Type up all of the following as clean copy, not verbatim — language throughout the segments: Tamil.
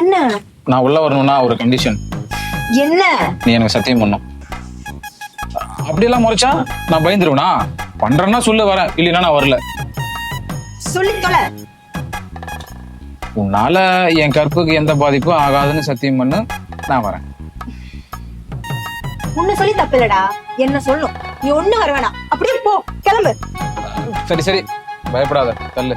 என்ன? நான் உள்ள வரணும்னா ஒரு கண்டிஷன். என்ன? நீ எனக்கு சத்தியம் பண்ணும். அப்படியெல்லாம் முறைச்சா நான் பயந்துருவனா? பண்றேன்னா சொல்லு வரேன், இல்லைன்னா நான் வரல. சொல்லி தொலை. உன்னால என் கற்புக்கு எந்த பாதிப்பும் ஆகாதுன்னு சத்தியம் பண்ணு, நான் வரேன். உன்னை சொல்லி தப்பில்லடா, என்ன சொல்லும். நீ ஒண்ணு வர வேணாம், அப்படியே போ, கிளம்பு. சரி சரி, பயப்படாத, தள்ளு.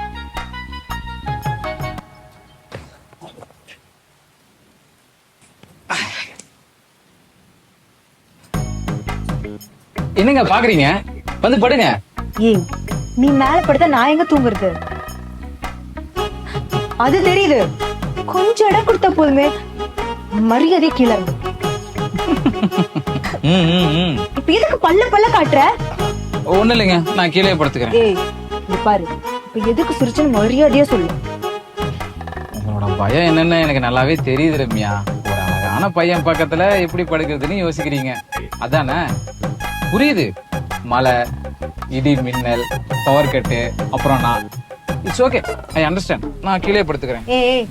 என்னங்க பாக்குறீங்க? வந்து படுங்க. ஏய், நீ மேல படுத்தா நான் எங்க தூங்குறது? அது தெரியுது, கொஞ்சம் இடம் கொடுத்தா போதுமே. மரியாதை கீழே இறங்கு. இப்ப எதுக்கு பல்ல பல்ல காட்டுற? ஒண்ணு இல்லைங்க, நான் கீழே படுத்துக்கிறேன். ஏய், இங்க பாரு, இப்ப எதுக்கு சிரிச்சுன்னு மரியாதையா சொல்லு. உங்களோட பயம் என்னன்னு எனக்கு நல்லாவே தெரியுது ரம்யா. ஒரு அழகான பையன் பக்கத்துல எப்படி படுக்கிறதுன்னு யோசிக்கிறீங்க, அதானே? புரியுது. மழை, இடி, மின்னல், பவர் கட்டு, அப்புறம் நான். It's okay, I understand. நான் கீழே படுத்துக்கிறேன். ஏய்,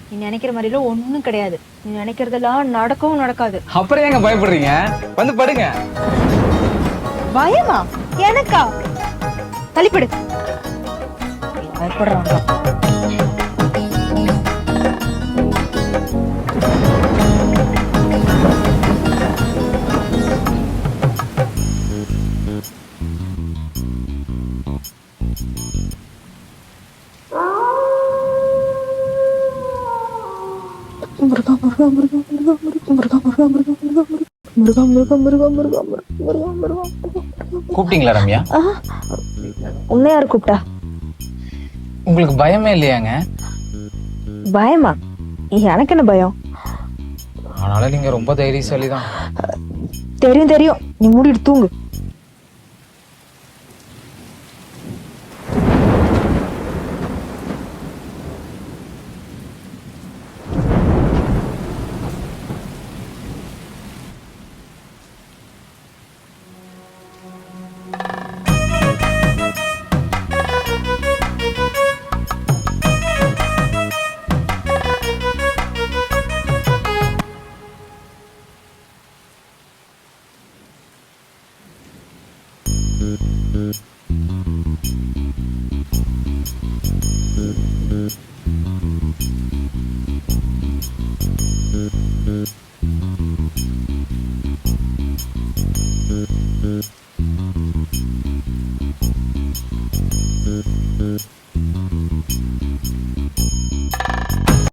நீ நினைக்கிற மாதிரிலாம் ஒண்ணும் கிடையாது. நீ நினைக்கிறதெல்லாம் நடக்கவும் நடக்காது. அப்புறம் ஏங்க பயப்படுறீங்க? வந்து படுங்க. பயமா? எனக்கா? தள்ளிப்படு. பயப்படுறாங்க. முருகா முருகா முருகா முருகா முருகா முருகா முருகா முருகா முருகா முருகா முருகா முருகா முருகா முருகா. கூப்பிட்டீங்களா ரம்யா? உன்னை யாரு கூப்பிட்டா? உங்களுக்கு பயமே இல்லையாங்க? பயமா? எனக்கு என்ன பயம்? ஆனாலும் நீங்க ரொம்ப தைரியசாலிதான். தெரியும் தெரியும், நீ மூடிட்டு தூங்கு.